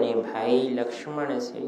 अपने भाई लक्ष्मण से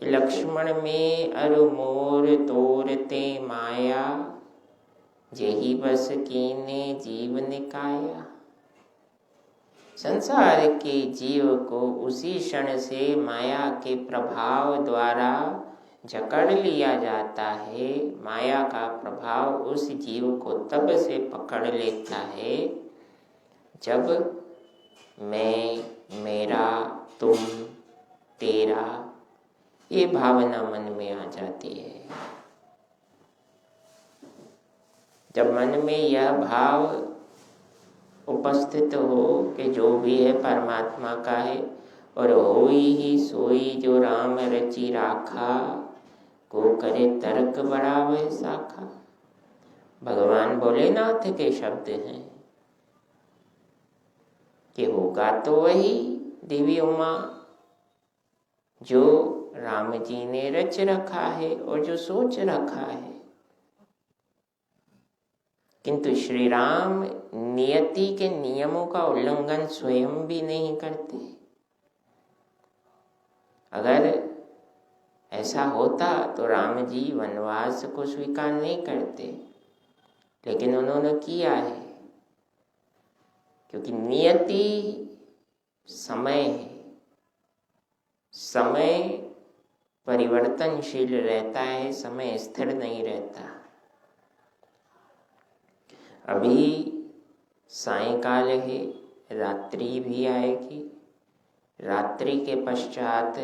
कि लक्ष्मण में अरु मोर तोरते माया, जेहि बस कीने जीव निकाया। संसार के जीव को उसी क्षण से माया के प्रभाव द्वारा जकड़ लिया जाता है। माया का प्रभाव उस जीव को तब से पकड़ लेता है जब मैं, मेरा, तुम, तेरा ये भावना मन में आ जाती है। जब मन में यह भाव उपस्थित हो कि जो भी है परमात्मा का है और होई ही सोई जो राम रचि राखा, को करे तर्क बढ़ावे साखा। भगवान भोलेनाथ के शब्द हैं कि होगा तो वही देवी उमा जो राम जी ने रच रखा है और जो सोच रखा है। किंतु श्री राम नियति के नियमों का उल्लंघन स्वयं भी नहीं करते। अगर ऐसा होता तो राम जी वनवास को स्वीकार नहीं करते, लेकिन उन्होंने किया है क्योंकि नियति समय है। समय परिवर्तनशील रहता है, समय स्थिर नहीं रहता। अभी सायंकाल है, रात्रि भी आएगी, रात्रि के पश्चात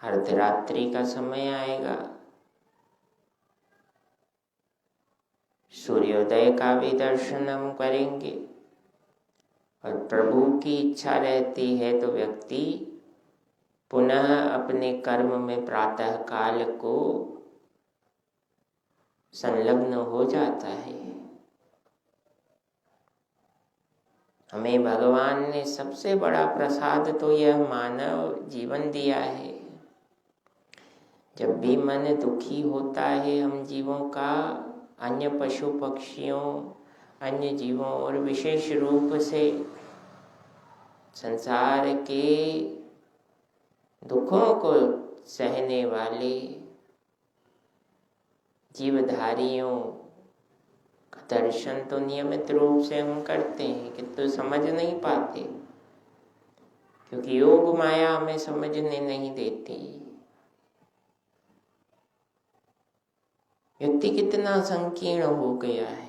अर्धरात्रि का समय आएगा, सूर्योदय का भी दर्शन हम करेंगे। और प्रभु की इच्छा रहती है तो व्यक्ति पुनः अपने कर्म में प्रातः काल को संलग्न हो जाता है। हमें भगवान ने सबसे बड़ा प्रसाद तो यह मानव जीवन दिया है। जब भी मन दुखी होता है हम जीवों का, अन्य पशु पक्षियों, अन्य जीवों और विशेष रूप से संसार के दुखों को सहने वाले जीवधारियों का दर्शन तो नियमित रूप से हम करते हैं, किंतु समझ नहीं पाते क्योंकि योग माया हमें समझने नहीं देती। व्यक्ति कितना संकीर्ण हो गया है।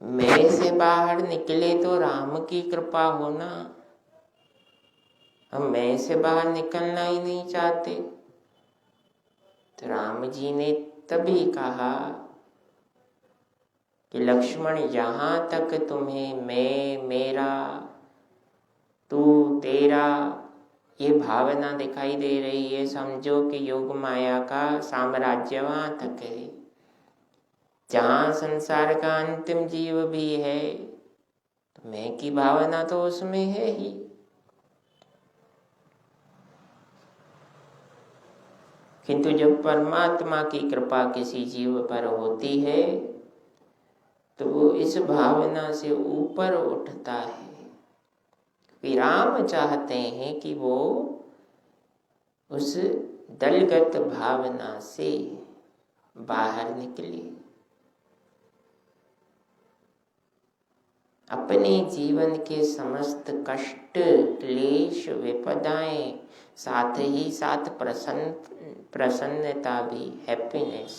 मैं से बाहर निकले तो राम की कृपा होना, हम मैं से बाहर निकलना ही नहीं चाहते। तो राम जी ने तभी कहा कि लक्ष्मण, जहां तक तुम्हें मैं, मेरा, तू, तेरा ये भावना दिखाई दे रही है, समझो कि योग माया का साम्राज्य वहां तक है। जहां संसार का अंतिम जीव भी है तो मैं की भावना तो उसमें है ही। किंतु जब परमात्मा की कृपा किसी जीव पर होती है तो वो इस भावना से ऊपर उठता है। राम चाहते हैं कि वो उस दलगत भावना से बाहर निकले, अपने जीवन के समस्त कष्ट, क्लेश, विपदाएं, साथ ही साथ प्रसन्नता भी, हैप्पीनेस,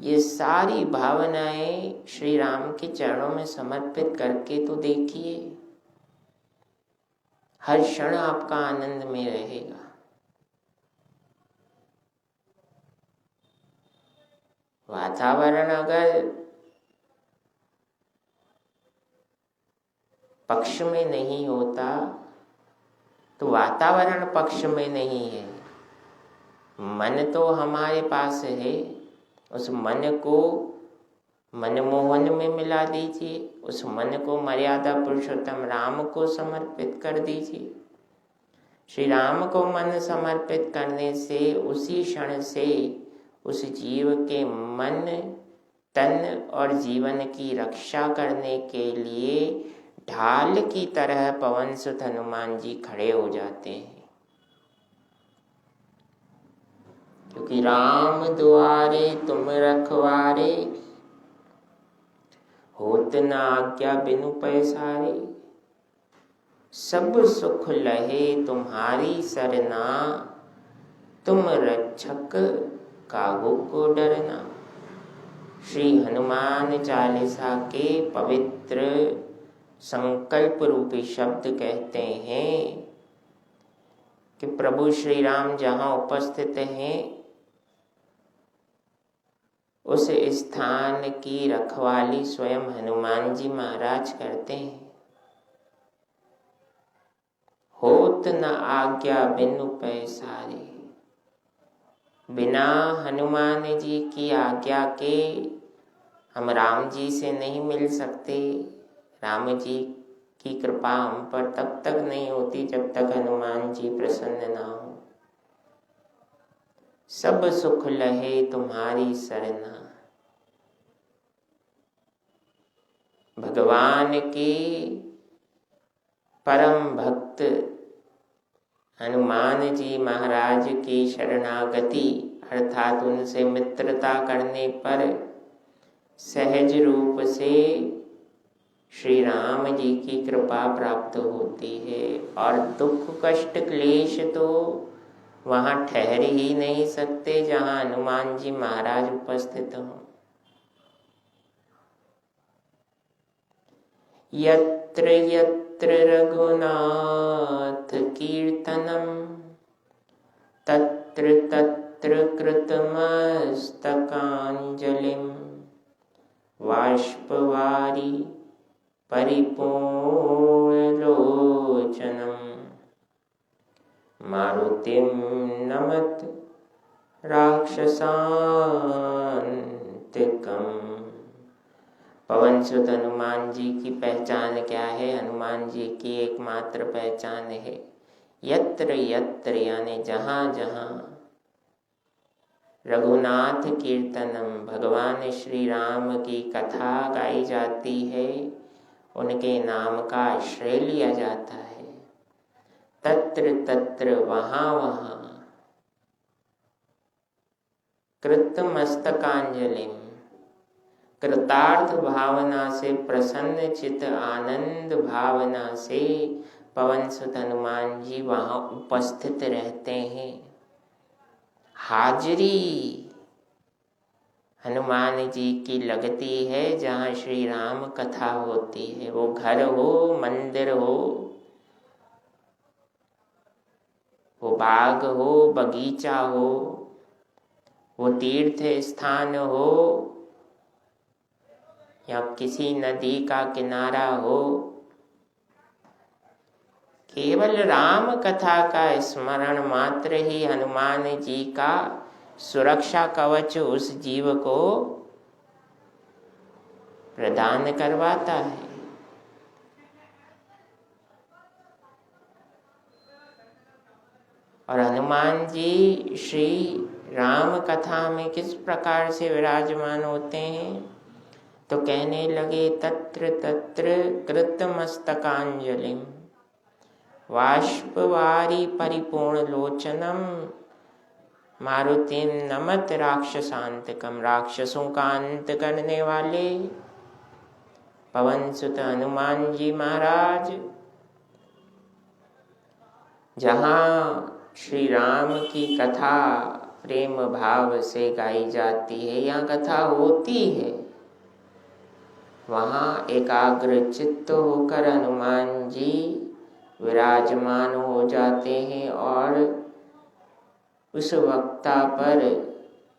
ये सारी भावनाएं श्री राम के चरणों में समर्पित करके तो देखिए, हर क्षण आपका आनंद में रहेगा। वातावरण अगर पक्ष में नहीं होता तो वातावरण पक्ष में नहीं है। मन तो हमारे पास है, उस मन को मनमोहन में मिला दीजिए, उस मन को मर्यादा पुरुषोत्तम राम को समर्पित कर दीजिए। श्री राम को मन समर्पित करने से उसी क्षण से उस जीव के मन तन और जीवन की रक्षा करने के लिए ढाल की तरह पवन सुत हनुमान जी खड़े हो जाते हैं। क्योंकि राम दुआरे तुम रखवारे, होत न आज्ञा बिनु पैसारे। सब सुख लहे तुम्हारी सरना, तुम रक्षक काहू को डरना। श्री हनुमान चालीसा के पवित्र संकल्प रूपी शब्द कहते हैं कि प्रभु श्री राम जहाँ उपस्थित हैं उस स्थान की रखवाली स्वयं हनुमान जी महाराज करते हैं। होत न आज्ञा बिनु पैसारे, बिना हनुमान जी की आज्ञा के हम राम जी से नहीं मिल सकते। राम जी की कृपा हम पर तब तक नहीं होती जब तक हनुमान जी प्रसन्न ना हो। सब सुख लहे तुम्हारी सरना। भगवान के परम भक्त हनुमान जी महाराज की शरणागति अर्थात उनसे मित्रता करने पर सहज रूप से श्री राम जी की कृपा प्राप्त होती है। और दुख कष्ट क्लेश तो वहाँ ठहर ही नहीं सकते जहाँ हनुमान जी महाराज उपस्थित हों। यत्र यत्र रघुनाथ कीर्तनम, तत्र तत्र कृतमस्तकांजलिम। बाष्पवारी परिपूर्णलोचनम, मारुतिं नमत राक्षसान्तिकम्। पवन सुत हनुमान जी की पहचान क्या है? हनुमान जी की एकमात्र पहचान है यत्र यत्र, यानी जहाँ जहाँ रघुनाथ कीर्तनम, भगवान श्री राम की कथा गाई जाती है, उनके नाम का आश्रय लिया जाता है। तत्र तत्र, वहाँ वहाँ, कृतमस्तकांजलिम, कृतार्थ भावना से, प्रसन्न चित आनंद भावना से पवन सुत हनुमान जी वहाँ उपस्थित रहते हैं। हाजिरी हनुमान जी की लगती है जहाँ श्री राम कथा होती है। वो घर हो, मंदिर हो, वो बाग हो, बगीचा हो, वो तीर्थ स्थान हो या किसी नदी का किनारा हो, केवल राम कथा का स्मरण मात्र ही हनुमान जी का सुरक्षा कवच उस जीव को प्रदान करवाता है। और हनुमान जी श्री राम कथा में किस प्रकार से विराजमान होते हैं? तो कहने लगे तत्र तत्र कृतमस्तकांजलिम, बाष्पवारी परिपूर्ण लोचनम, मारुतिम नमत राक्षसांतकम, राक्षसों का अंत करने वाले पवन सुत हनुमान जी महाराज जहाँ श्री राम की कथा प्रेम भाव से गाई जाती है या कथा होती है, वहाँ एकाग्र चित्त होकर हनुमान जी विराजमान हो जाते हैं और उस वक्ता पर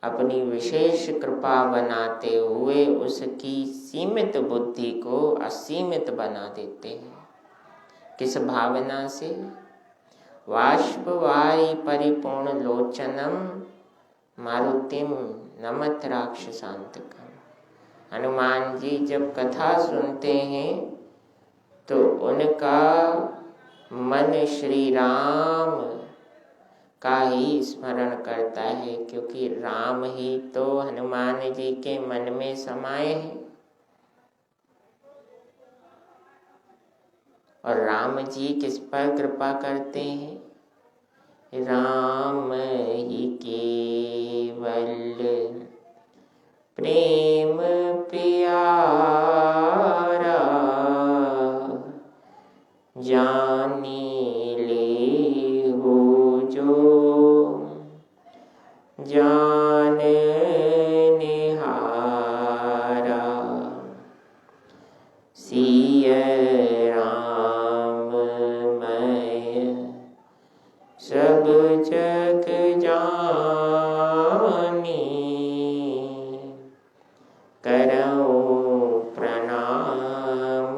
अपनी विशेष कृपा बनाते हुए उसकी सीमित बुद्धि को असीमित बना देते हैं। किस भावना से? बाष्पवारी परिपूर्ण लोचनम, मारुतिम नमत राक्षसांतकम। हनुमान जी जब कथा सुनते हैं तो उनका मन श्री राम का ही स्मरण करता है, क्योंकि राम ही तो हनुमान जी के मन में समाये हैं। और राम जी किस पर कृपा करते हैं? राम ही केवल प्रेम प्यारा, जानी ले हो जो जान निहारा। सिय राम मैं सब जग जानी, करऊं प्रणाम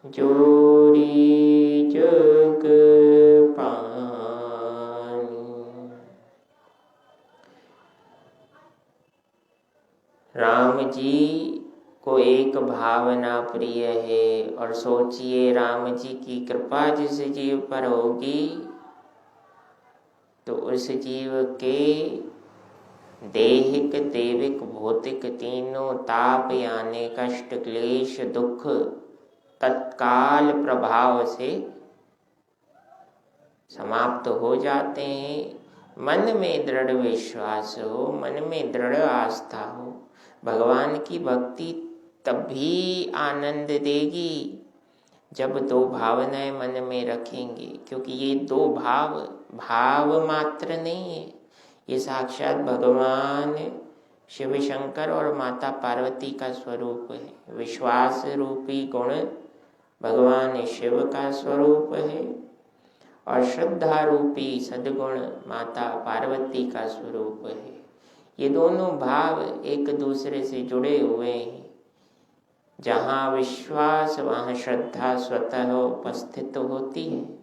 जोड़ी जग पानी। राम जी को एक भावना प्रिय है, और सोचिए राम जी की कृपा जिस जीव पर होगी तो उस जीव के देहिक देविक भौतिक तीनों ताप यानी कष्ट क्लेश दुख तत्काल प्रभाव से समाप्त हो जाते हैं। मन में दृढ़ विश्वास हो, मन में दृढ़ आस्था हो, भगवान की भक्ति तभी आनंद देगी जब दो भावनाएं मन में रखेंगे, क्योंकि ये दो भाव मात्र नहीं है, ये साक्षात भगवान शिव शंकर और माता पार्वती का स्वरूप है। विश्वास रूपी गुण भगवान शिव का स्वरूप है और श्रद्धा रूपी सद्गुण माता पार्वती का स्वरूप है। ये दोनों भाव एक दूसरे से जुड़े हुए हैं। जहाँ विश्वास वहाँ श्रद्धा स्वतः उपस्थित होती है।